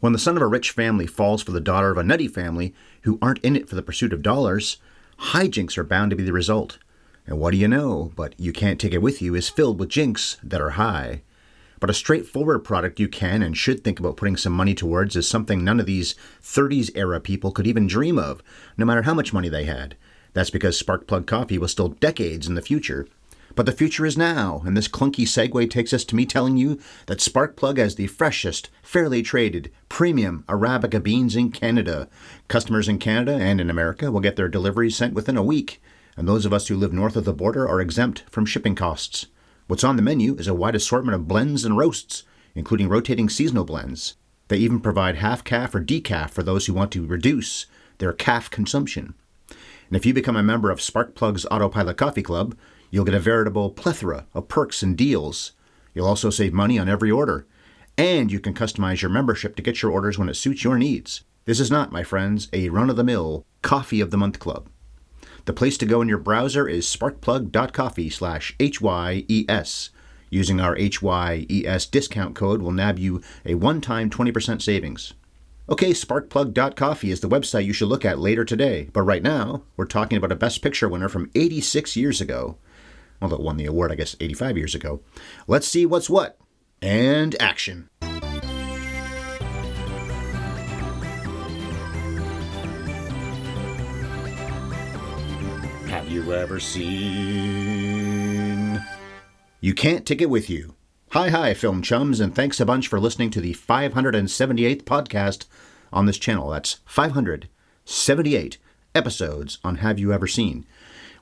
When the son of a rich family falls for the daughter of a nutty family who aren't in it for the pursuit of dollars, hijinks are bound to be the result. And what do you know, but You Can't Take It With You is filled with jinks that are high. But a straightforward product you can and should think about putting some money towards is something none of these 30s era people could even dream of, no matter how much money they had. That's because Sparkplug coffee was still decades in the future. But the future is now, and this clunky segue takes us to me telling you that Sparkplug has the freshest, fairly traded, premium Arabica beans in Canada. Customers in Canada and in America will get their deliveries sent within a week, and those of us who live north of the border are exempt from shipping costs. What's on the menu is a wide assortment of blends and roasts, including rotating seasonal blends. They even provide half-calf or decaf for those who want to reduce their calf consumption. And if you become a member of Sparkplug's Autopilot Coffee Club, you'll get a veritable plethora of perks and deals. You'll also save money on every order. And you can customize your membership to get your orders when it suits your needs. This is not, my friends, a run-of-the-mill Coffee of the Month Club. The place to go in your browser is sparkplug.coffee/HYES. Using our HYES discount code will nab you a one-time 20% savings. Okay, sparkplug.coffee is the website you should look at later today, but right now, we're talking about a Best Picture winner from 86 years ago. Well, that won the award, I guess, 85 years ago. Let's see what's what. And action. Have you ever seen You Can't Take It With You? Hi, film chums, and thanks a bunch for listening to the 578th podcast on this channel. That's 578 episodes on Have You Ever Seen?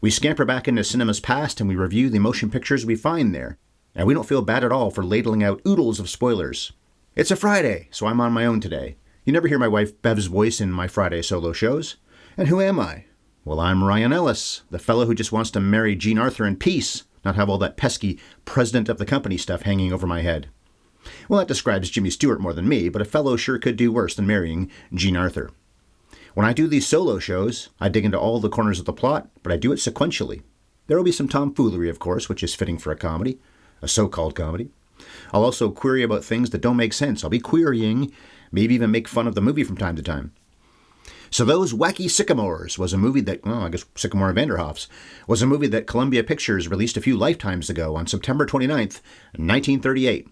We scamper back into cinema's past and we review the motion pictures we find there. And we don't feel bad at all for ladling out oodles of spoilers. It's a Friday, so I'm on my own today. You never hear my wife Bev's voice in my Friday solo shows. And who am I? Well, I'm Ryan Ellis, the fellow who just wants to marry Jean Arthur in peace, not have all that pesky president of the company stuff hanging over my head. Well, that describes Jimmy Stewart more than me, but a fellow sure could do worse than marrying Jean Arthur. When I do these solo shows, I dig into all the corners of the plot, but I do it sequentially. There will be some tomfoolery, of course, which is fitting for a comedy, a so-called comedy. I'll also query about things that don't make sense. I'll be querying, maybe even make fun of the movie from time to time. So Those Wacky Sycamores was a movie that, Sycamore and Vanderhoffs, was a movie that Columbia Pictures released a few lifetimes ago on September 29th, 1938.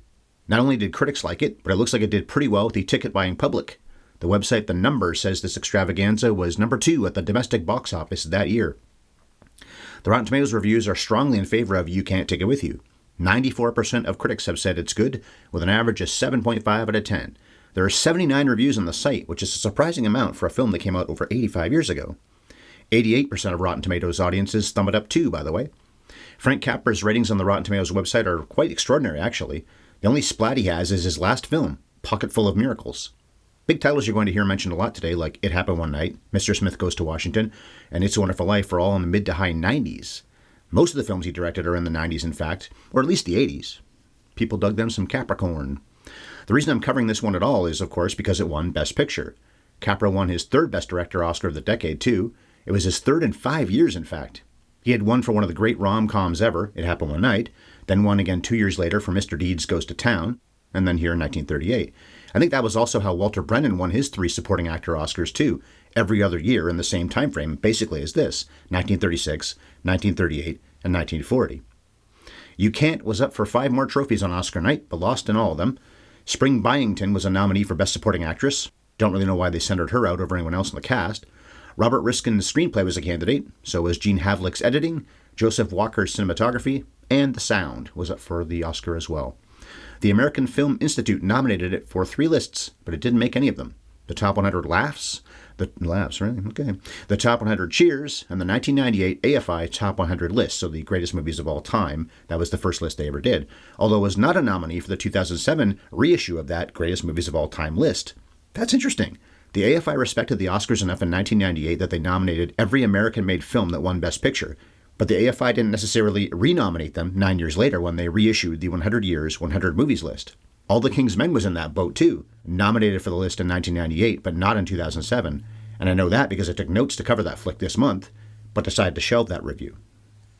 Not only did critics like it, but it looks like it did pretty well with the ticket-buying public. The website The Number says this extravaganza was number 2 at the domestic box office that year. The Rotten Tomatoes reviews are strongly in favor of You Can't Take It With You. 94% of critics have said it's good, with an average of 7.5 out of 10. There are 79 reviews on the site, which is a surprising amount for a film that came out over 85 years ago. 88% of Rotten Tomatoes audiences thumb it up too, by the way. Frank Capra's ratings on the Rotten Tomatoes website are quite extraordinary, actually. The only splat he has is his last film, Pocketful of Miracles. Big titles you're going to hear mentioned a lot today, like It Happened One Night, Mr. Smith Goes to Washington, and It's a Wonderful Life are all in the mid to high 90s. Most of the films he directed are in the 90s, in fact, or at least the 80s. People dug them some Capricorn. The reason I'm covering this one at all is, of course, because it won Best Picture. Capra won his third Best Director Oscar of the decade, too. It was his third in 5 years, in fact. He had won for one of the great rom-coms ever, It Happened One Night, then won again 2 years later for Mr. Deeds Goes to Town, and then here in 1938. I think that was also how Walter Brennan won his 3 supporting actor Oscars, too, every other year in the same time frame, basically as this, 1936, 1938, and 1940. You Can't was up for 5 more trophies on Oscar night, but lost in all of them. Spring Byington was a nominee for Best Supporting Actress. Don't really know why they centered her out over anyone else in the cast. Robert Riskin's screenplay was a candidate, so was Gene Havlick's editing, Joseph Walker's cinematography, and the sound was up for the Oscar as well. The American Film Institute nominated it for 3 lists, but it didn't make any of them. The Top 100 The Top 100 Cheers, and the 1998 AFI Top 100 list, so the greatest movies of all time. That was the first list they ever did, although it was not a nominee for the 2007 reissue of that greatest movies of all time list. That's interesting. The AFI respected the Oscars enough in 1998 that they nominated every American-made film that won Best Picture, but the AFI didn't necessarily renominate them 9 years later when they reissued the 100 Years, 100 Movies list. All the King's Men was in that boat too, nominated for the list in 1998, but not in 2007. And I know that because I took notes to cover that flick this month, but decided to shelve that review.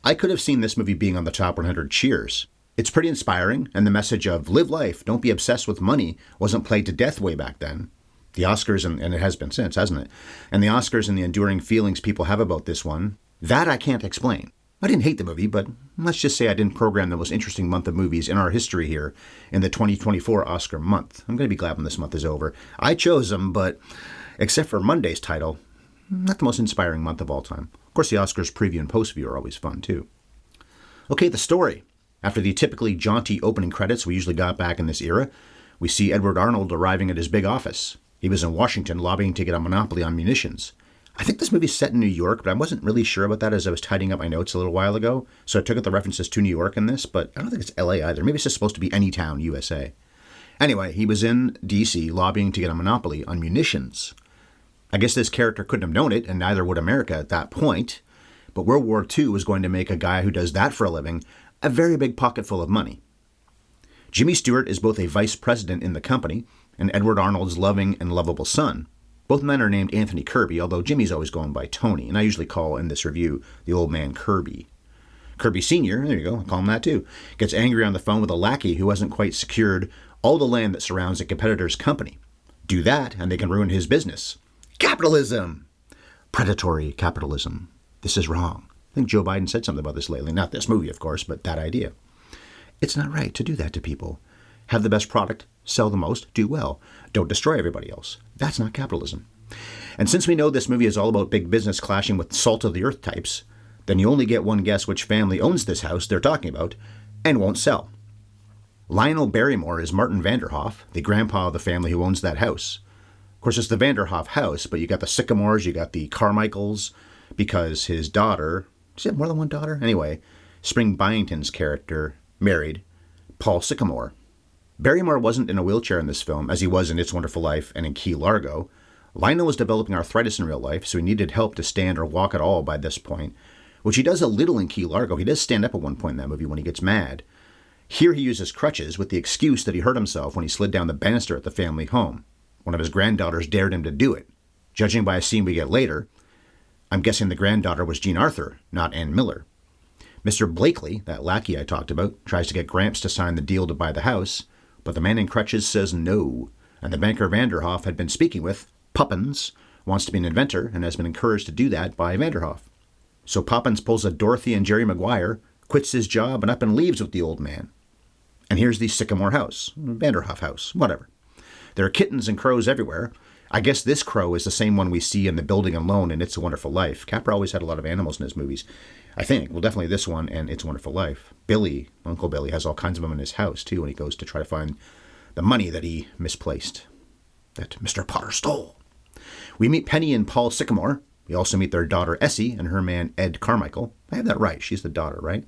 I could have seen this movie being on the Top 100 Cheers. It's pretty inspiring, and the message of live life, don't be obsessed with money, wasn't played to death way back then. The Oscars, and it has been since, hasn't it? And the Oscars and the enduring feelings people have about this one, that I can't explain. I didn't hate the movie, but let's just say I didn't program the most interesting month of movies in our history here in the 2024 Oscar month. I'm going to be glad when this month is over. I chose them, but except for Monday's title, not the most inspiring month of all time. Of course, the Oscars preview and post-view are always fun, too. Okay, the story. After the typically jaunty opening credits we usually got back in this era, we see Edward Arnold arriving at his big office. He was in Washington lobbying to get a monopoly on munitions. I think this movie's set in New York, but I wasn't really sure about that as I was tidying up my notes a little while ago, so I took out the references to New York in this, but I don't think it's LA either. Maybe it's just supposed to be any town, USA. Anyway, he was in D.C. lobbying to get a monopoly on munitions. I guess this character couldn't have known it, and neither would America at that point, but World War II was going to make a guy who does that for a living a very big pocketful of money. Jimmy Stewart is both a vice president in the company and Edward Arnold's loving and lovable son. Both men are named Anthony Kirby, although Jimmy's always going by Tony, and I usually call in this review the old man Kirby. Kirby Sr., there you go, I'll call him that too, gets angry on the phone with a lackey who hasn't quite secured all the land that surrounds a competitor's company. Do that, and they can ruin his business. Capitalism! Predatory capitalism. This is wrong. I think Joe Biden said something about this lately. Not this movie, of course, but that idea. It's not right to do that to people. Have the best product, sell the most, do well. Don't destroy everybody else. That's not capitalism. And since we know this movie is all about big business clashing with salt-of-the-earth types, then you only get one guess which family owns this house they're talking about and won't sell. Lionel Barrymore is Martin Vanderhoff, the grandpa of the family who owns that house. Of course, it's the Vanderhoff house, but you got the Sycamores, you got the Carmichaels, because his daughter, does he have more than one daughter? Anyway, Spring Byington's character married Paul Sycamore. Barrymore wasn't in a wheelchair in this film, as he was in It's Wonderful Life and in Key Largo. Lionel was developing arthritis in real life, so he needed help to stand or walk at all by this point, which he does a little in Key Largo. He does stand up at one point in that movie when he gets mad. Here he uses crutches with the excuse that he hurt himself when he slid down the banister at the family home. One of his granddaughters dared him to do it. Judging by a scene we get later, I'm guessing the granddaughter was Jean Arthur, not Ann Miller. Mr. Blakely, that lackey I talked about, tries to get Gramps to sign the deal to buy the house, but the man in crutches says no, and the banker Vanderhoff had been speaking with, Poppins, wants to be an inventor and has been encouraged to do that by Vanderhoff. So Poppins pulls a Dorothy and Jerry Maguire, quits his job, and up and leaves with the old man. And here's the Sycamore house, Vanderhoff house, whatever. There are kittens and crows everywhere. I guess this crow is the same one we see in The Building Alone in It's a Wonderful Life. Capra always had a lot of animals in his movies. I think. Well, definitely this one and It's a Wonderful Life. Billy, Uncle Billy, has all kinds of them in his house, too, when he goes to try to find the money that he misplaced, that Mr. Potter stole. We meet Penny and Paul Sycamore. We also meet their daughter, Essie, and her man, Ed Carmichael. I have that right. She's the daughter, right?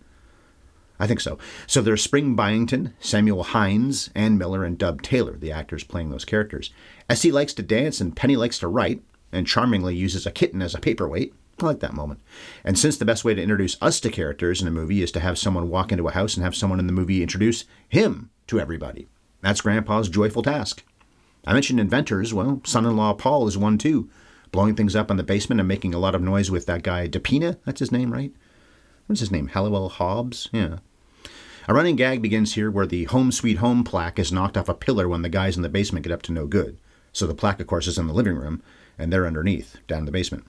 I think so. So there's Spring Byington, Samuel Hines, Ann Miller, and Dub Taylor, the actors playing those characters. Essie likes to dance, and Penny likes to write, and charmingly uses a kitten as a paperweight. I like that moment. And since the best way to introduce us to characters in a movie is to have someone walk into a house and have someone in the movie introduce him to everybody, that's Grandpa's joyful task. I mentioned inventors. Well, son-in-law Paul is one too, blowing things up in the basement and making a lot of noise with that guy DePina. That's his name, right? What's his name? Halliwell Hobbs? Yeah. A running gag begins here where the Home Sweet Home plaque is knocked off a pillar when the guys in the basement get up to no good. So the plaque, of course, is in the living room, and they're underneath, down in the basement.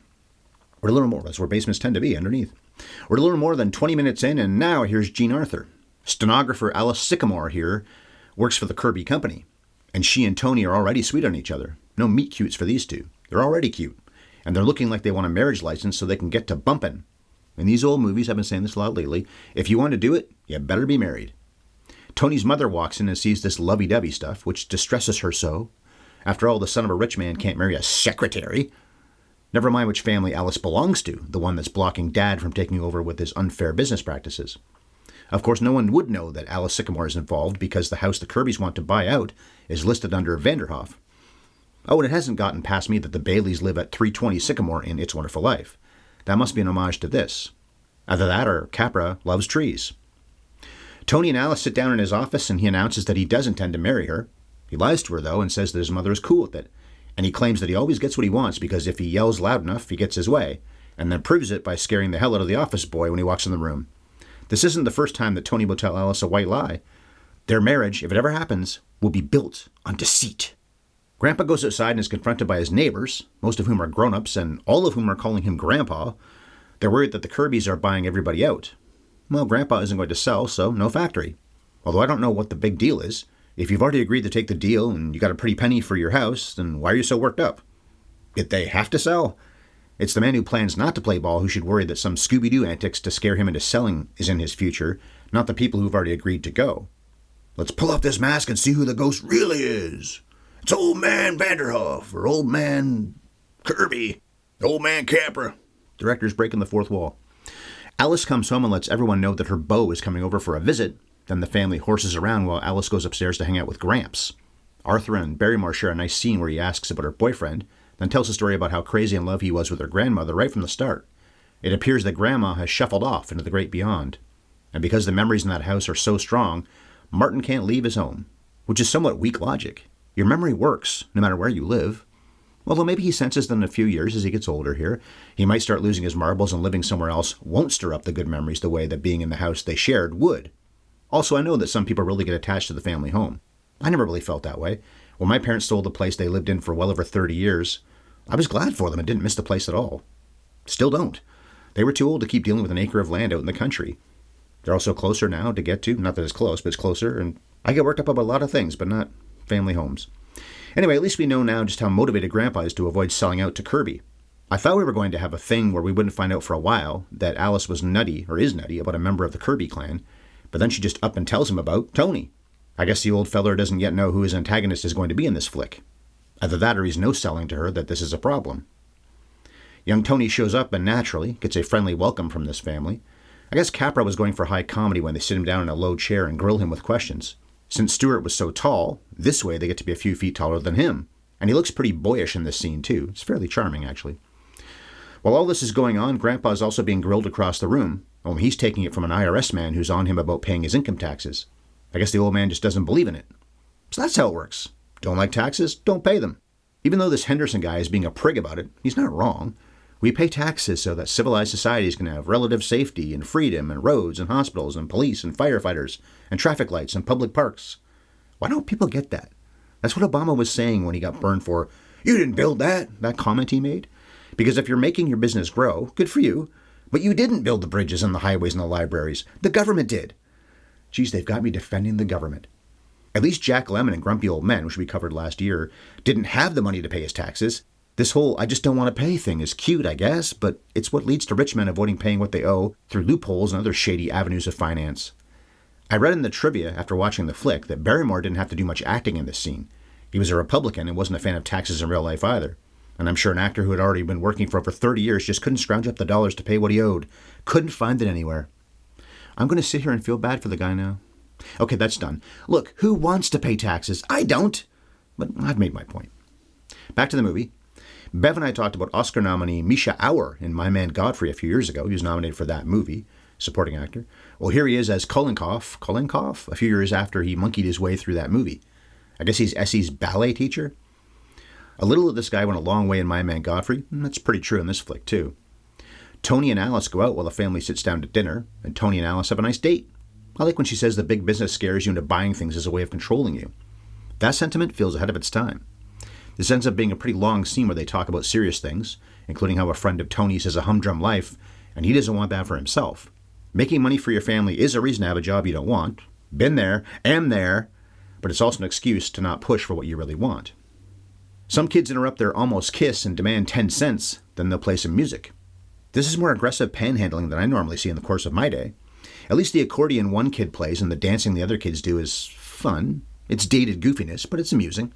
We're a little more, that's where basements tend to be, underneath. We're a little more than 20 minutes in, and now here's Jean Arthur. Stenographer Alice Sycamore here works for the Kirby Company, and she and Tony are already sweet on each other. No meet cutes for these two. They're already cute, and they're looking like they want a marriage license so they can get to bumping. In these old movies, I've been saying this a lot lately, if you want to do it, you better be married. Tony's mother walks in and sees this lovey-dovey stuff, which distresses her so. After all, the son of a rich man can't marry a secretary. Never mind which family Alice belongs to, the one that's blocking Dad from taking over with his unfair business practices. Of course, no one would know that Alice Sycamore is involved because the house the Kirbys want to buy out is listed under Vanderhoff. Oh, and it hasn't gotten past me that the Baileys live at 320 Sycamore in It's Wonderful Life. That must be an homage to this. Either that or Capra loves trees. Tony and Alice sit down in his office and he announces that he does intend to marry her. He lies to her, though, and says that his mother is cool with it. And he claims that he always gets what he wants because if he yells loud enough, he gets his way, and then proves it by scaring the hell out of the office boy when he walks in the room. This isn't the first time that Tony will tell Alice a white lie. Their marriage, if it ever happens, will be built on deceit. Grandpa goes outside and is confronted by his neighbors, most of whom are grown-ups and all of whom are calling him Grandpa. They're worried that the Kirbys are buying everybody out. Well, Grandpa isn't going to sell, so no factory. Although I don't know what the big deal is. If you've already agreed to take the deal and you got a pretty penny for your house, then why are you so worked up? Did they have to sell? It's the man who plans not to play ball who should worry that some Scooby-Doo antics to scare him into selling is in his future, not the people who've already agreed to go. Let's pull off this mask and see who the ghost really is. It's Old Man Vanderhoff, or Old Man Kirby, Old Man Capra. Director's breaking the fourth wall. Alice comes home and lets everyone know that her beau is coming over for a visit. Then the family horses around while Alice goes upstairs to hang out with Gramps. Arthur and Barrymore share a nice scene where he asks about her boyfriend, then tells a story about how crazy in love he was with her grandmother right from the start. It appears that Grandma has shuffled off into the great beyond. And because the memories in that house are so strong, Martin can't leave his home, which is somewhat weak logic. Your memory works, no matter where you live. Although maybe he senses that in a few years, as he gets older here, he might start losing his marbles and living somewhere else won't stir up the good memories the way that being in the house they shared would. Also, I know that some people really get attached to the family home. I never really felt that way. When my parents sold the place they lived in for well over 30 years, I was glad for them and didn't miss the place at all. Still don't. They were too old to keep dealing with an acre of land out in the country. They're also closer now to get to. Not that it's close, but it's closer, and I get worked up about a lot of things, but not family homes. Anyway, at least we know now just how motivated Grandpa is to avoid selling out to Kirby. I thought we were going to have a thing where we wouldn't find out for a while that Alice was nutty, or is nutty, about a member of the Kirby clan, but then she just up and tells him about Tony. I guess the old feller doesn't yet know who his antagonist is going to be in this flick. Either that or he's no-selling to her that this is a problem. Young Tony shows up and naturally gets a friendly welcome from this family. I guess Capra was going for high comedy when they sit him down in a low chair and grill him with questions. Since Stewart was so tall, this way they get to be a few feet taller than him. And he looks pretty boyish in this scene, too. It's fairly charming, actually. While all this is going on, Grandpa is also being grilled across the room. Only he's taking it from an IRS man who's on him about paying his income taxes. I guess the old man just doesn't believe in it. So that's how it works. Don't like taxes? Don't pay them. Even though this Henderson guy is being a prig about it, he's not wrong. We pay taxes so that civilized societies can have relative safety and freedom and roads and hospitals and police and firefighters and traffic lights and public parks. Why don't people get that? That's what Obama was saying when he got burned for, "You didn't build that comment he made. Because if you're making your business grow, good for you, but you didn't build the bridges and the highways and the libraries. The government did." Geez, they've got me defending the government. At least Jack Lemmon and Grumpy Old Men, which we covered last year, didn't have the money to pay his taxes. This whole "I just don't want to pay" thing is cute, I guess, but it's what leads to rich men avoiding paying what they owe through loopholes and other shady avenues of finance. I read in the trivia after watching the flick that Barrymore didn't have to do much acting in this scene. He was a Republican and wasn't a fan of taxes in real life either. And I'm sure an actor who had already been working for over 30 years just couldn't scrounge up the dollars to pay what he owed. Couldn't find it anywhere. I'm going to sit here and feel bad for the guy now. Okay, that's done. Look, who wants to pay taxes? I don't. But I've made my point. Back to the movie. Bev and I talked about Oscar nominee Misha Auer in My Man Godfrey a few years ago. He was nominated for that movie, supporting actor. Well, here he is as Kolenkov, a few years after he monkeyed his way through that movie. I guess he's Essie's ballet teacher. A little of this guy went a long way in My Man Godfrey, and that's pretty true in this flick, too. Tony and Alice go out while the family sits down to dinner, and Tony and Alice have a nice date. I like when she says the big business scares you into buying things as a way of controlling you. That sentiment feels ahead of its time. This ends up being a pretty long scene where they talk about serious things, including how a friend of Tony's has a humdrum life, and he doesn't want that for himself. Making money for your family is a reason to have a job you don't want. Been there, am there, but it's also an excuse to not push for what you really want. Some kids interrupt their almost kiss and demand 10 cents, then they'll play some music. This is more aggressive panhandling than I normally see in the course of my day. At least the accordion one kid plays and the dancing the other kids do is fun. It's dated goofiness, but it's amusing.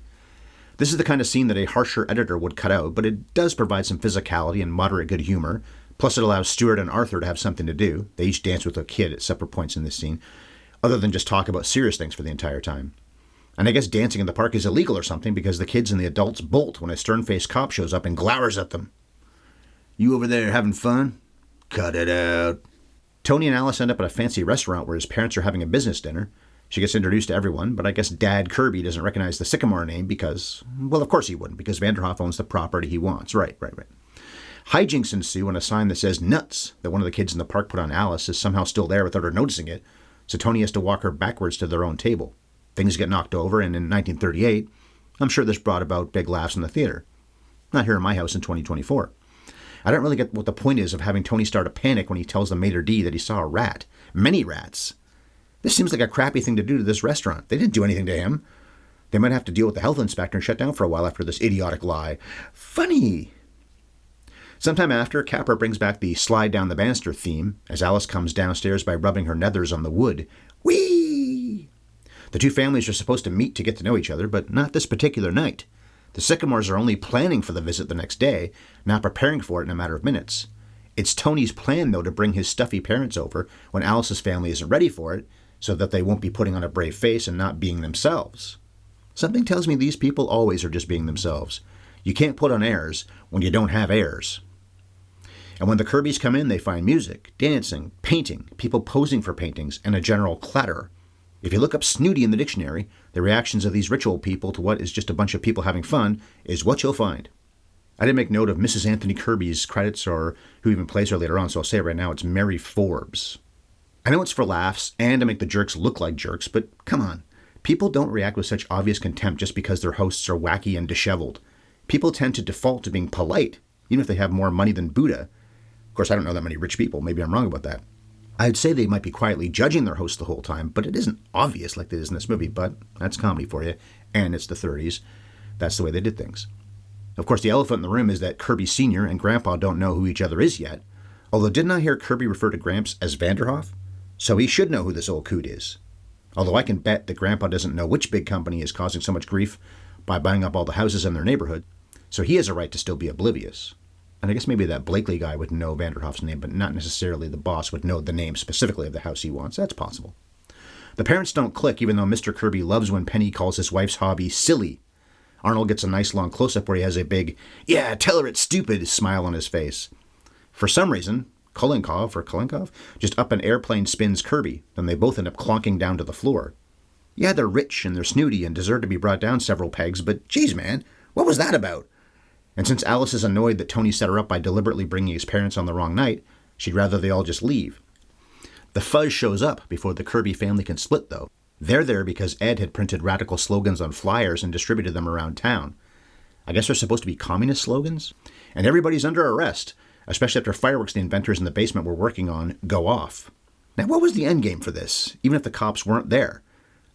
This is the kind of scene that a harsher editor would cut out, but it does provide some physicality and moderate good humor. Plus it allows Stewart and Arthur to have something to do. They each dance with a kid at separate points in this scene, other than just talk about serious things for the entire time. And I guess dancing in the park is illegal or something because the kids and the adults bolt when a stern-faced cop shows up and glowers at them. "You over there having fun? Cut it out." Tony and Alice end up at a fancy restaurant where his parents are having a business dinner. She gets introduced to everyone, but I guess Dad Kirby doesn't recognize the Sycamore name because, well, of course he wouldn't, because Vanderhoff owns the property he wants. Right. Hijinks ensue when a sign that says nuts that one of the kids in the park put on Alice is somehow still there without her noticing it, so Tony has to walk her backwards to their own table. Things get knocked over, and in 1938, I'm sure this brought about big laughs in the theater. Not here in my house in 2024. I don't really get what the point is of having Tony start a panic when he tells the maitre d' that he saw a rat. Many rats. This seems like a crappy thing to do to this restaurant. They didn't do anything to him. They might have to deal with the health inspector and shut down for a while after this idiotic lie. Funny. Sometime after, Capra brings back the slide down the banister theme as Alice comes downstairs by rubbing her nethers on the wood. Whee! The two families are supposed to meet to get to know each other, but not this particular night. The Sycamores are only planning for the visit the next day, not preparing for it in a matter of minutes. It's Tony's plan, though, to bring his stuffy parents over when Alice's family isn't ready for it, so that they won't be putting on a brave face and not being themselves. Something tells me these people always are just being themselves. You can't put on airs when you don't have airs. And when the Kirbys come in, they find music, dancing, painting, people posing for paintings, and a general clatter. If you look up snooty in the dictionary, the reactions of these rich old people to what is just a bunch of people having fun is what you'll find. I didn't make note of Mrs. Anthony Kirby's credits or who even plays her later on, so I'll say it right now, it's Mary Forbes. I know it's for laughs and to make the jerks look like jerks, but come on. People don't react with such obvious contempt just because their hosts are wacky and disheveled. People tend to default to being polite, even if they have more money than Buddha. Of course, I don't know that many rich people. Maybe I'm wrong about that. I'd say they might be quietly judging their host the whole time, but it isn't obvious like it is in this movie. But that's comedy for you, and it's the 30s. That's the way they did things. Of course, the elephant in the room is that Kirby Sr. and Grandpa don't know who each other is yet. Although, didn't I hear Kirby refer to Gramps as Vanderhoff? So he should know who this old coot is. Although I can bet that Grandpa doesn't know which big company is causing so much grief by buying up all the houses in their neighborhood, so he has a right to still be oblivious. And I guess maybe that Blakely guy would know Vanderhoff's name, but not necessarily the boss would know the name specifically of the house he wants. That's possible. The parents don't click, even though Mr. Kirby loves when Penny calls his wife's hobby silly. Arnold gets a nice long close-up where he has a big, "Yeah, tell her it's stupid," smile on his face. For some reason, Kulinkov just up an airplane spins Kirby, then they both end up clonking down to the floor. Yeah, they're rich and they're snooty and deserve to be brought down several pegs, but geez, man, what was that about? And since Alice is annoyed that Tony set her up by deliberately bringing his parents on the wrong night, she'd rather they all just leave. The fuzz shows up before the Kirby family can split, though. They're there because Ed had printed radical slogans on flyers and distributed them around town. I guess they're supposed to be communist slogans? And everybody's under arrest, especially after fireworks the inventors in the basement were working on go off. Now, what was the end game for this, even if the cops weren't there?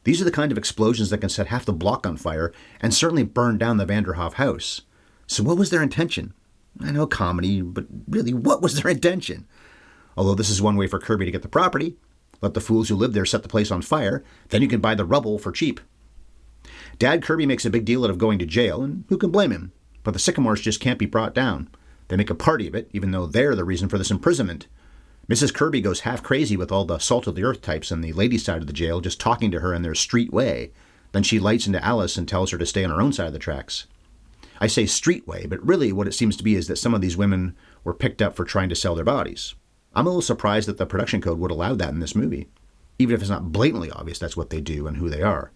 These are the kind of explosions that can set half the block on fire and certainly burn down the Vanderhoff house. So what was their intention? I know comedy, but really, what was their intention? Although this is one way for Kirby to get the property. Let the fools who live there set the place on fire, then you can buy the rubble for cheap. Dad Kirby makes a big deal out of going to jail, and who can blame him? But the Sycamores just can't be brought down. They make a party of it, even though they're the reason for this imprisonment. Mrs. Kirby goes half crazy with all the salt-of-the-earth types on the ladies' side of the jail just talking to her in their street way. Then she lights into Alice and tells her to stay on her own side of the tracks. I say street way, but really what it seems to be is that some of these women were picked up for trying to sell their bodies. I'm a little surprised that the production code would allow that in this movie. Even if it's not blatantly obvious that's what they do and who they are.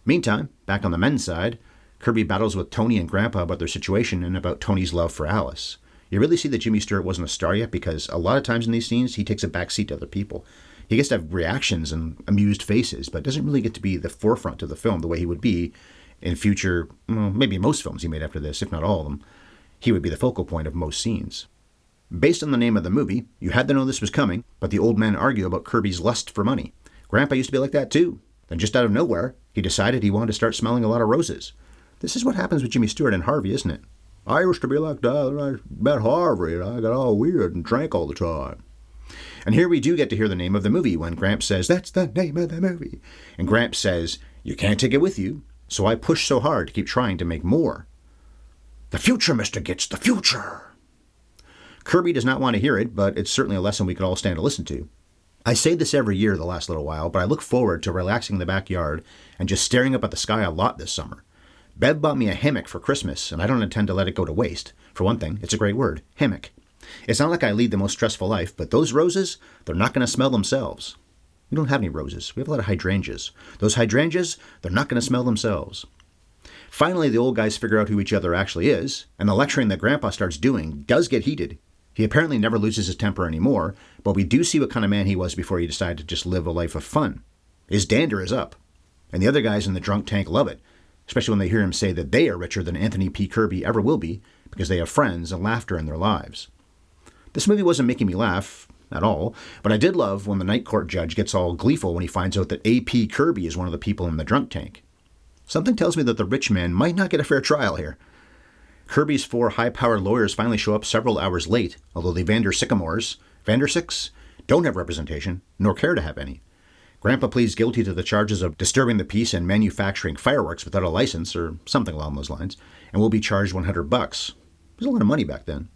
Meantime, back on the men's side, Kirby battles with Tony and Grandpa about their situation and about Tony's love for Alice. You really see that Jimmy Stewart wasn't a star yet because a lot of times in these scenes, he takes a back seat to other people. He gets to have reactions and amused faces, but doesn't really get to be the forefront of the film the way he would be in future, well, maybe most films he made after this, if not all of them. He would be the focal point of most scenes. Based on the name of the movie, you had to know this was coming, but the old men argue about Kirby's lust for money. Grandpa used to be like that too. Then just out of nowhere, he decided he wanted to start smelling a lot of roses. This is what happens with Jimmy Stewart and Harvey, isn't it? I used to be like that when I met Harvey, and I got all weird and drank all the time. And here we do get to hear the name of the movie when Gramps says, "That's the name of the movie." And Gramps says, "You can't take it with you." So I push so hard to keep trying to make more. The future, Mr. Gitz, the future. Kirby does not want to hear it, but it's certainly a lesson we could all stand to listen to. I say this every year the last little while, but I look forward to relaxing in the backyard and just staring up at the sky a lot this summer. Bev bought me a hammock for Christmas, and I don't intend to let it go to waste. For one thing, it's a great word, hammock. It's not like I lead the most stressful life, but those roses, they're not going to smell themselves. We don't have any roses. We have a lot of hydrangeas. Those hydrangeas, they're not going to smell themselves. Finally, the old guys figure out who each other actually is, and the lecturing that Grandpa starts doing does get heated. He apparently never loses his temper anymore, but we do see what kind of man he was before he decided to just live a life of fun. His dander is up, and the other guys in the drunk tank love it. especially when they hear him say that they are richer than Anthony P. Kirby ever will be because they have friends and laughter in their lives. This movie wasn't making me laugh at all, but I did love when the night court judge gets all gleeful when he finds out that A.P. Kirby is one of the people in the drunk tank. Something tells me that the rich man might not get a fair trial here. Kirby's 4 high-powered lawyers finally show up several hours late, although the Vandersicks, don't have representation, nor care to have any. Grandpa pleads guilty to the charges of disturbing the peace and manufacturing fireworks without a license, or something along those lines, and will be charged $100. It was a lot of money back then.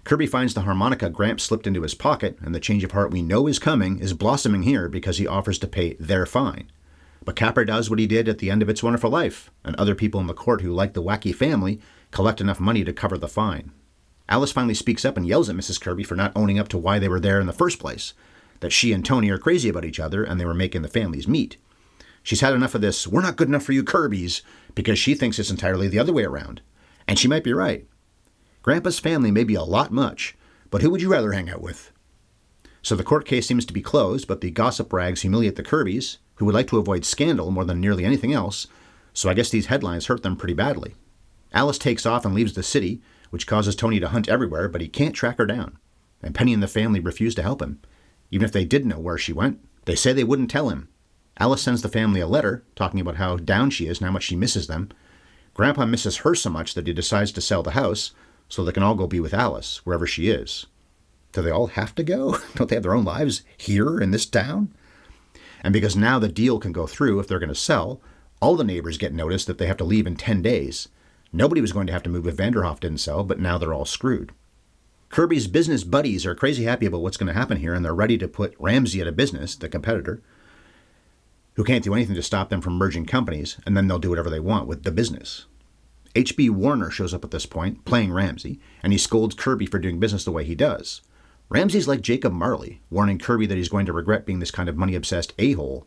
Kirby finds the harmonica Gramps slipped into his pocket, and the change of heart we know is coming is blossoming here because he offers to pay their fine. But Capra does what he did at the end of It's Wonderful Life, and other people in the court who like the wacky family collect enough money to cover the fine. Alice finally speaks up and yells at Mrs. Kirby for not owning up to why they were there in the first place, that she and Tony are crazy about each other and they were making the families meet. She's had enough of this, "we're not good enough for you Kirbys," because she thinks it's entirely the other way around. And she might be right. Grandpa's family may be a lot much, but who would you rather hang out with? So the court case seems to be closed, but the gossip rags humiliate the Kirbys, who would like to avoid scandal more than nearly anything else, so I guess these headlines hurt them pretty badly. Alice takes off and leaves the city, which causes Tony to hunt everywhere, but he can't track her down. And Penny and the family refuse to help him. Even if they did know where she went, they say they wouldn't tell him. Alice sends the family a letter talking about how down she is and how much she misses them. Grandpa misses her so much that he decides to sell the house so they can all go be with Alice, wherever she is. Do they all have to go? Don't they have their own lives here in this town? And because now the deal can go through if they're going to sell, all the neighbors get notice that they have to leave in 10 days. Nobody was going to have to move if Vanderhoff didn't sell, but now they're all screwed. Kirby's business buddies are crazy happy about what's going to happen here, and they're ready to put Ramsey out of business, the competitor, who can't do anything to stop them from merging companies, and then they'll do whatever they want with the business. H.B. Warner shows up at this point, playing Ramsey, and he scolds Kirby for doing business the way he does. Ramsey's like Jacob Marley, warning Kirby that he's going to regret being this kind of money-obsessed a-hole.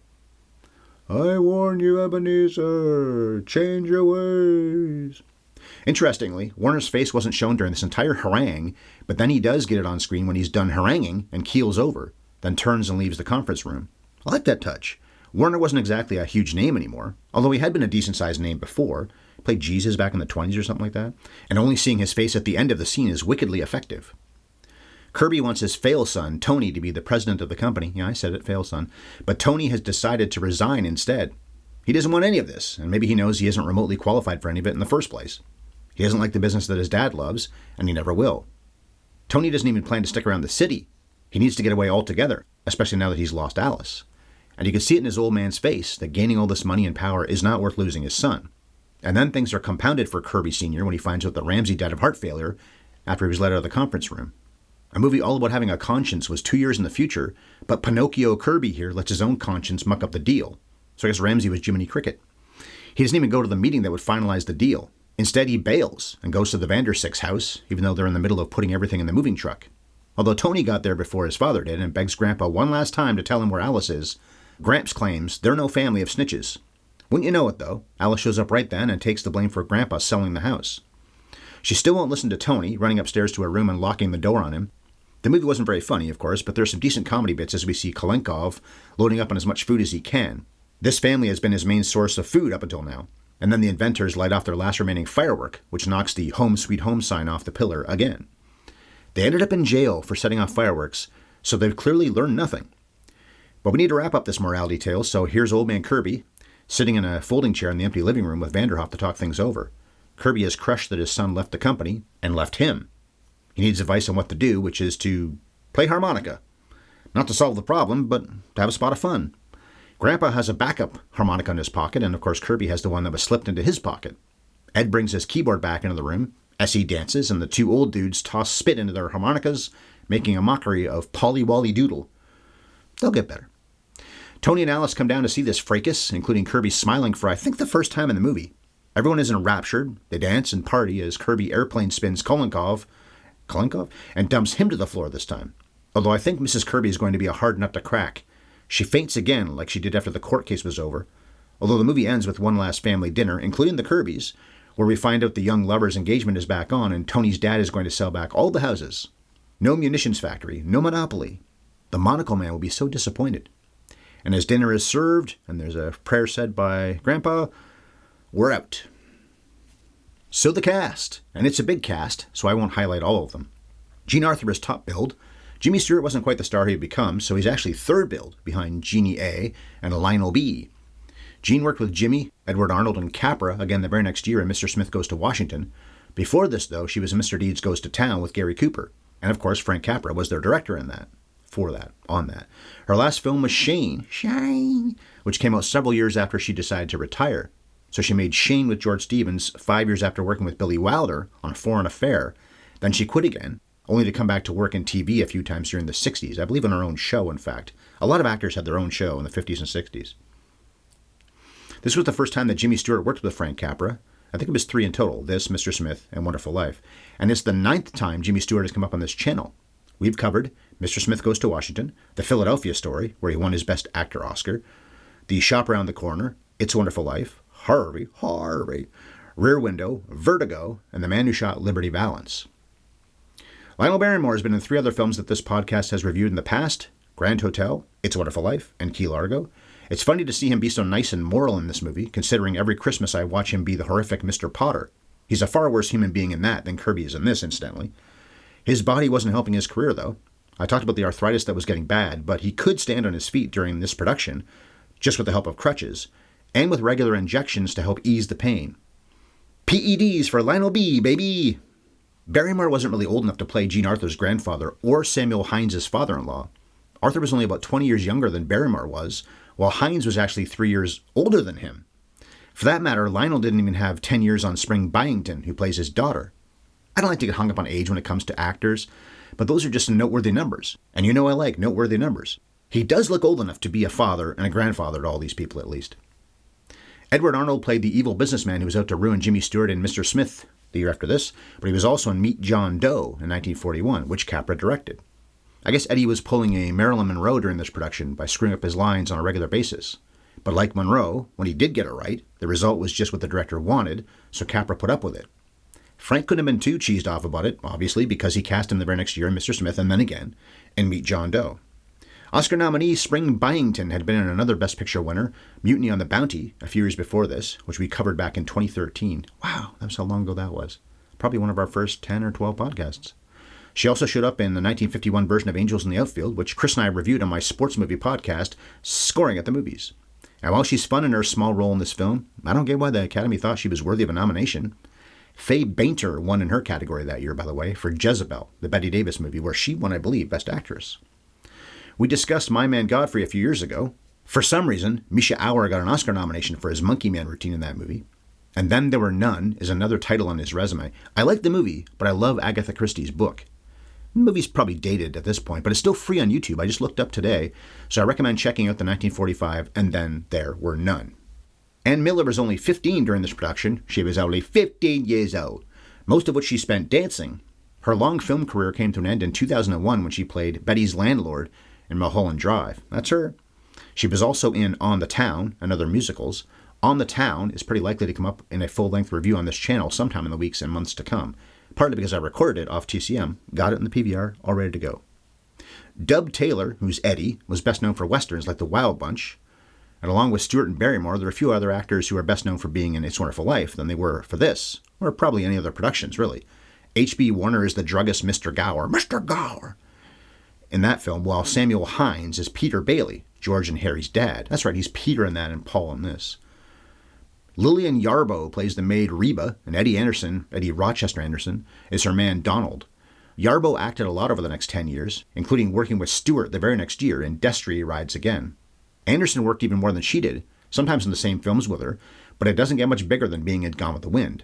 "I warn you, Ebenezer, change your ways." Interestingly, Warner's face wasn't shown during this entire harangue, but then he does get it on screen when he's done haranguing and keels over, then turns and leaves the conference room. I like that touch. Warner wasn't exactly a huge name anymore, although he had been a decent-sized name before. He played Jesus back in the 20s or something like that, and only seeing his face at the end of the scene is wickedly effective. Kirby wants his fail son, Tony, to be the president of the company. Yeah, I said it, fail son. But Tony has decided to resign instead. He doesn't want any of this, and maybe he knows he isn't remotely qualified for any of it in the first place. He doesn't like the business that his dad loves, and he never will. Tony doesn't even plan to stick around the city. He needs to get away altogether, especially now that he's lost Alice. And you can see it in his old man's face that gaining all this money and power is not worth losing his son. And then things are compounded for Kirby Sr. when he finds out that Ramsey died of heart failure after he was let out of the conference room. A movie all about having a conscience was 2 years in the future, but Pinocchio Kirby here lets his own conscience muck up the deal. So I guess Ramsey was Jiminy Cricket. He doesn't even go to the meeting that would finalize the deal. Instead, he bails and goes to the Vandersicks' house, even though they're in the middle of putting everything in the moving truck. Although Tony got there before his father did and begs Grandpa one last time to tell him where Alice is, Gramps claims they're no family of snitches. Wouldn't you know it, though, Alice shows up right then and takes the blame for Grandpa selling the house. She still won't listen to Tony, running upstairs to her room and locking the door on him. The movie wasn't very funny, of course, but there's some decent comedy bits as we see Kolenkov loading up on as much food as he can. This family has been his main source of food up until now. And then the inventors light off their last remaining firework, which knocks the Home Sweet Home sign off the pillar again. They ended up in jail for setting off fireworks, so they've clearly learned nothing. But we need to wrap up this morality tale, so here's Old Man Kirby, sitting in a folding chair in the empty living room with Vanderhoff to talk things over. Kirby is crushed that his son left the company, and left him. He needs advice on what to do, which is to play harmonica. Not to solve the problem, but to have a spot of fun. Grandpa has a backup harmonica in his pocket, and of course Kirby has the one that was slipped into his pocket. Ed brings his keyboard back into the room. S.E. dances, and the two old dudes toss spit into their harmonicas, making a mockery of Polly Wally Doodle. They'll get better. Tony and Alice come down to see this fracas, including Kirby smiling for, I think, the first time in the movie. Everyone is enraptured. They dance and party as Kirby airplane spins Kolenkov, and dumps him to the floor this time. Although I think Mrs. Kirby is going to be a hard nut to crack. She faints again, like she did after the court case was over. Although the movie ends with one last family dinner, including the Kirbys, where we find out the young lover's engagement is back on and Tony's dad is going to sell back all the houses. No munitions factory, no monopoly. The Monocle Man will be so disappointed. And as dinner is served, and there's a prayer said by Grandpa, we're out. So the cast, and it's a big cast, so I won't highlight all of them. Jean Arthur is top billed. Jimmy Stewart wasn't quite the star he had become, so he's actually third billed behind Jeannie A. and Lionel B. Jean worked with Jimmy, Edward Arnold, and Capra again the very next year in Mr. Smith Goes to Washington. Before this, though, she was in Mr. Deeds Goes to Town with Gary Cooper. And of course, Frank Capra was their director on that. Her last film was Shane, which came out several years after she decided to retire. So she made Shane with George Stevens 5 years after working with Billy Wilder on Foreign Affair. Then she quit again, only to come back to work in TV a few times during the 60s. I believe on her own show, in fact. A lot of actors had their own show in the 50s and 60s. This was the first time that Jimmy Stewart worked with Frank Capra. I think it was 3 in total, this, Mr. Smith, and Wonderful Life. And it's the 9th time Jimmy Stewart has come up on this channel. We've covered Mr. Smith Goes to Washington, The Philadelphia Story, where he won his Best Actor Oscar, The Shop Around the Corner, It's a Wonderful Life, Harvey, Rear Window, Vertigo, and The Man Who Shot Liberty Valance. Lionel Barrymore has been in 3 other films that this podcast has reviewed in the past: Grand Hotel, It's a Wonderful Life, and Key Largo. It's funny to see him be so nice and moral in this movie, considering every Christmas I watch him be the horrific Mr. Potter. He's a far worse human being in that than Kirby is in this, incidentally. His body wasn't helping his career, though. I talked about the arthritis that was getting bad, but he could stand on his feet during this production, just with the help of crutches, and with regular injections to help ease the pain. PEDs for Lionel B, baby! Barrymore wasn't really old enough to play Jean Arthur's grandfather or Samuel Hines' father-in-law. Arthur was only about 20 years younger than Barrymore was, while Hines was actually 3 years older than him. For that matter, Lionel didn't even have 10 years on Spring Byington, who plays his daughter. I don't like to get hung up on age when it comes to actors, but those are just noteworthy numbers. And you know I like noteworthy numbers. He does look old enough to be a father and a grandfather to all these people, at least. Edward Arnold played the evil businessman who was out to ruin Jimmy Stewart in Mr. Smith the year after this, but he was also in Meet John Doe in 1941, which Capra directed. I guess Eddie was pulling a Marilyn Monroe during this production by screwing up his lines on a regular basis. But like Monroe, when he did get it right, the result was just what the director wanted, so Capra put up with it. Frank couldn't have been too cheesed off about it, obviously, because he cast him the very next year in Mr. Smith and then again in Meet John Doe. Oscar nominee Spring Byington had been in another Best Picture winner, Mutiny on the Bounty, a few years before this, which we covered back in 2013. Wow, that's how long ago that was. Probably one of our first 10 or 12 podcasts. She also showed up in the 1951 version of Angels in the Outfield, which Chris and I reviewed on my sports movie podcast, Scoring at the Movies. And while she's fun in her small role in this film, I don't get why the Academy thought she was worthy of a nomination. Faye Bainter won in her category that year, by the way, for Jezebel, the Bette Davis movie, where she won, I believe, Best Actress. We discussed My Man Godfrey a few years ago. For some reason, Misha Auer got an Oscar nomination for his Monkey Man routine in that movie. And Then There Were None is another title on his resume. I like the movie, but I love Agatha Christie's book. The movie's probably dated at this point, but it's still free on YouTube. I just looked up today, so I recommend checking out the 1945 And Then There Were None. Ann Miller was only 15 during this production. She was only 15 years old, most of which she spent dancing. Her long film career came to an end in 2001 when she played Betty's landlord in Mulholland Drive. That's her. She was also in On the Town and other musicals. On the Town is pretty likely to come up in a full-length review on this channel sometime in the weeks and months to come, partly because I recorded it off TCM, got it in the PVR, all ready to go. Dub Taylor, who's Eddie, was best known for westerns like The Wild Bunch, and along with Stewart and Barrymore, there are a few other actors who are best known for being in It's a Wonderful Life than they were for this, or probably any other productions, really. H.B. Warner is the druggist Mr. Gower, in that film, while Samuel Hines is Peter Bailey, George and Harry's dad. That's right, he's Peter in that and Paul in this. Lillian Yarbo plays the maid Reba, and Eddie Rochester Anderson, is her man Donald. Yarbo acted a lot over the next 10 years, including working with Stewart the very next year in Destry Rides Again. Anderson worked even more than she did, sometimes in the same films with her, but it doesn't get much bigger than being in Gone with the Wind.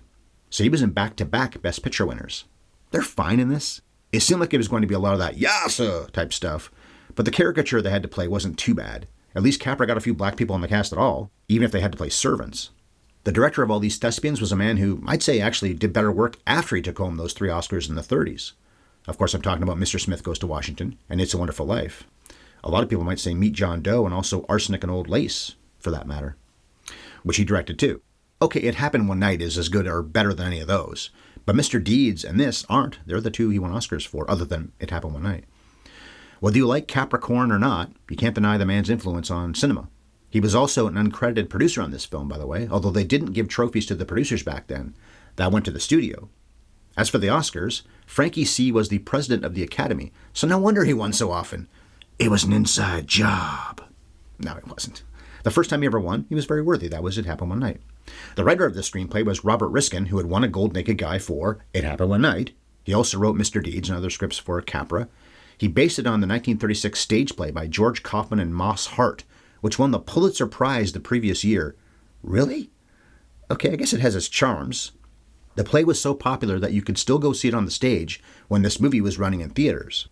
So he was in back-to-back Best Picture winners. They're fine in this. It seemed like it was going to be a lot of that yassa type stuff, but the caricature they had to play wasn't too bad. At least Capra got a few black people in the cast at all, even if they had to play servants. The director of all these thespians was a man who, I'd say, actually did better work after he took home those 3 Oscars in the 30s. Of course, I'm talking about Mr. Smith Goes to Washington and It's a Wonderful Life. A lot of people might say Meet John Doe and also Arsenic and Old Lace, for that matter, which he directed too. Okay, It Happened One Night is as good or better than any of those, but Mr. Deeds and this aren't. They're the 2 he won Oscars for, other than It Happened One Night. Whether you like Capricorn or not, you can't deny the man's influence on cinema. He was also an uncredited producer on this film, by the way, although they didn't give trophies to the producers back then. That went to the studio. As for the Oscars, Frankie C. was the president of the Academy, so no wonder he won so often. It was an inside job. No, it wasn't. The first time he ever won, he was very worthy. That was It Happened One Night. The writer of the screenplay was Robert Riskin, who had won a Gold Naked Guy for It Happened One Night. He also wrote Mr. Deeds and other scripts for Capra. He based it on the 1936 stage play by George Kaufman and Moss Hart, which won the Pulitzer Prize the previous year. Really? Okay, I guess it has its charms. The play was so popular that you could still go see it on the stage when this movie was running in theaters.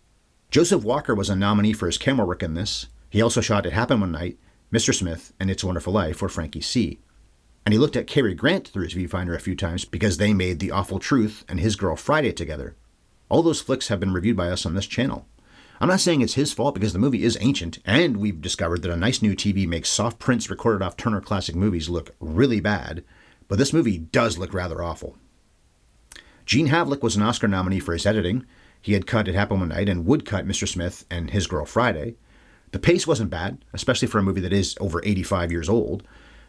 Joseph Walker was a nominee for his camera work in this. He also shot It Happened One Night, Mr. Smith, and It's a Wonderful Life for Frankie C. And he looked at Cary Grant through his viewfinder a few times because they made The Awful Truth and His Girl Friday together. All those flicks have been reviewed by us on this channel. I'm not saying it's his fault because the movie is ancient, and we've discovered that a nice new TV makes soft prints recorded off Turner Classic Movies look really bad, but this movie does look rather awful. Gene Havlick was an Oscar nominee for his editing. He had cut It Happened One Night and would cut Mr. Smith and His Girl Friday. The pace wasn't bad, especially for a movie that is over 85 years old,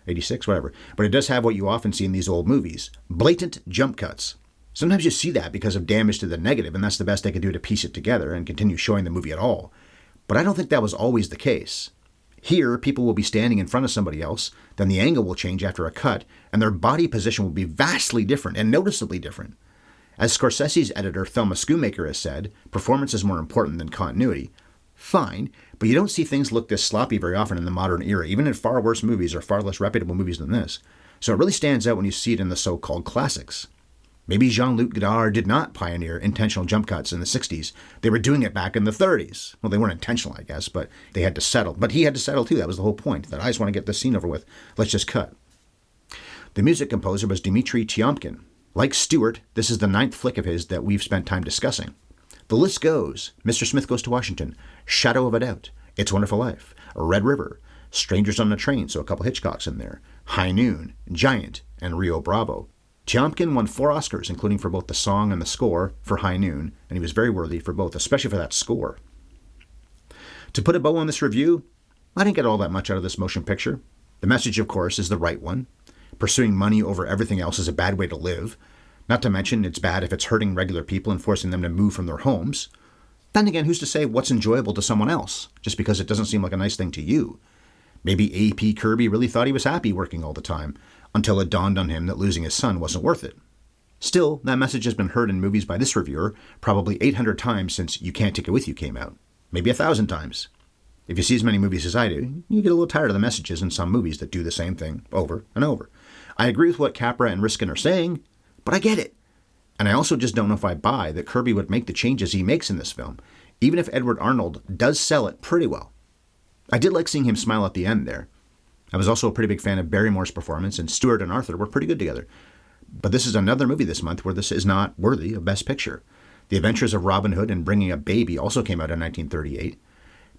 86, whatever, but it does have what you often see in these old movies, blatant jump cuts. Sometimes you see that because of damage to the negative, and that's the best they could do to piece it together and continue showing the movie at all. But I don't think that was always the case. Here, people will be standing in front of somebody else, then the angle will change after a cut, and their body position will be vastly different and noticeably different. As Scorsese's editor, Thelma Schoonmaker, has said, performance is more important than continuity. Fine, but you don't see things look this sloppy very often in the modern era, even in far worse movies or far less reputable movies than this. So it really stands out when you see it in the so-called classics. Maybe Jean-Luc Godard did not pioneer intentional jump cuts in the 60s. They were doing it back in the 30s. Well, they weren't intentional, I guess, but they had to settle. But he had to settle too. That was the whole point, that I just want to get this scene over with. Let's just cut. The music composer was Dmitri Tiomkin. Like Stewart, this is the 9th flick of his that we've spent time discussing. The list goes: Mr. Smith Goes to Washington, Shadow of a Doubt, It's a Wonderful Life, Red River, Strangers on a Train, so a couple Hitchcocks in there, High Noon, Giant, and Rio Bravo. Tiomkin won 4 Oscars, including for both the song and the score for High Noon, and he was very worthy for both, especially for that score. To put a bow on this review, I didn't get all that much out of this motion picture. The message, of course, is the right one. Pursuing money over everything else is a bad way to live. Not to mention, it's bad if it's hurting regular people and forcing them to move from their homes. Then again, who's to say what's enjoyable to someone else, just because it doesn't seem like a nice thing to you? Maybe A.P. Kirby really thought he was happy working all the time, until it dawned on him that losing his son wasn't worth it. Still, that message has been heard in movies by this reviewer probably 800 times since You Can't Take It With You came out. Maybe 1,000 times. If you see as many movies as I do, you get a little tired of the messages in some movies that do the same thing over and over. I agree with what Capra and Riskin are saying, but I get it. And I also just don't know if I buy that Kirby would make the changes he makes in this film, even if Edward Arnold does sell it pretty well. I did like seeing him smile at the end there. I was also a pretty big fan of Barrymore's performance, and Stewart and Arthur were pretty good together. But this is another movie this month where this is not worthy of Best Picture. The Adventures of Robin Hood and Bringing Up Baby also came out in 1938.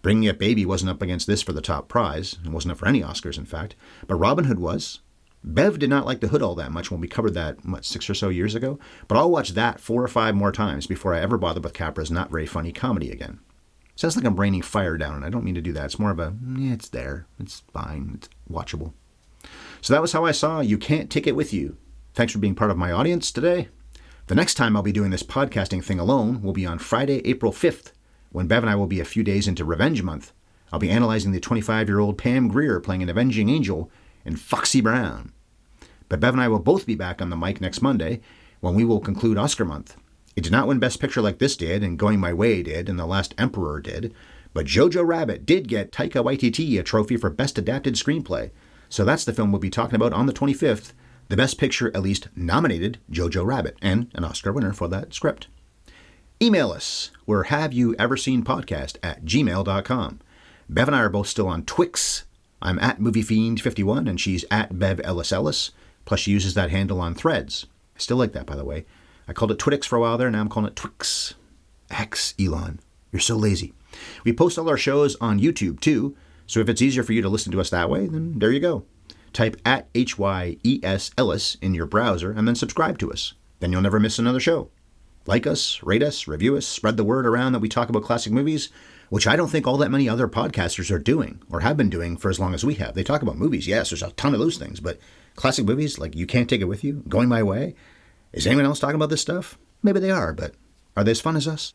Bringing Up Baby wasn't up against this for the top prize. It wasn't up for any Oscars, in fact. But Robin Hood was. Bev did not like The Hood all that much when we covered that, 6 or so years ago? But I'll watch that 4 or 5 more times before I ever bother with Capra's not very funny comedy again. Sounds like I'm raining fire down, and I don't mean to do that. It's more of a, it's there. It's fine. It's watchable. So that was how I saw You Can't Take It With You. Thanks for being part of my audience today. The next time I'll be doing this podcasting thing alone will be on Friday, April 5th, when Bev and I will be a few days into Revenge Month. I'll be analyzing the 25-year-old Pam Grier playing an avenging angel in Foxy Brown. But Bev and I will both be back on the mic next Monday, when we will conclude Oscar month. It did not win Best Picture like this did, and Going My Way did, and The Last Emperor did, but Jojo Rabbit did get Taika Waititi a trophy for Best Adapted Screenplay. So that's the film we'll be talking about on the 25th, the Best Picture at least nominated Jojo Rabbit, and an Oscar winner for that script. Email us. We're haveyouverirseenpodcast@gmail.com. Bev and I are both still on Twix. I'm at MovieFiend51, and she's at Bev Ellis Ellis. Plus, she uses that handle on Threads. I still like that, by the way. I called it Twitix for a while there, now I'm calling it Twix. X, Elon. You're so lazy. We post all our shows on YouTube, too, so if it's easier for you to listen to us that way, then there you go. Type at HYES Ellis in your browser, and then subscribe to us. Then you'll never miss another show. Like us, rate us, review us, spread the word around that we talk about classic movies, which I don't think all that many other podcasters are doing or have been doing for as long as we have. They talk about movies. Yes, there's a ton of those things, but classic movies like You Can't Take It With You, Going My Way. Is anyone else talking about this stuff? Maybe they are, but are they as fun as us?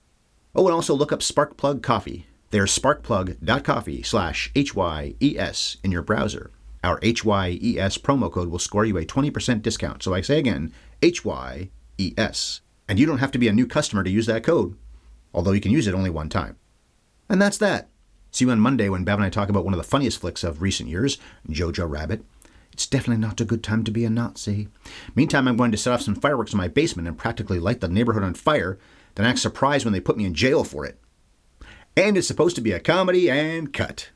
Oh, and also look up Sparkplug Coffee. There's sparkplug.coffee/HYES in your browser. Our HYES promo code will score you a 20% discount. So I say again, HYES. And you don't have to be a new customer to use that code, although you can use it only one time. And that's that. See you on Monday when Bev and I talk about one of the funniest flicks of recent years, Jojo Rabbit. It's definitely not a good time to be a Nazi. Meantime, I'm going to set off some fireworks in my basement and practically light the neighborhood on fire, then act surprised when they put me in jail for it. And it's supposed to be a comedy and cut.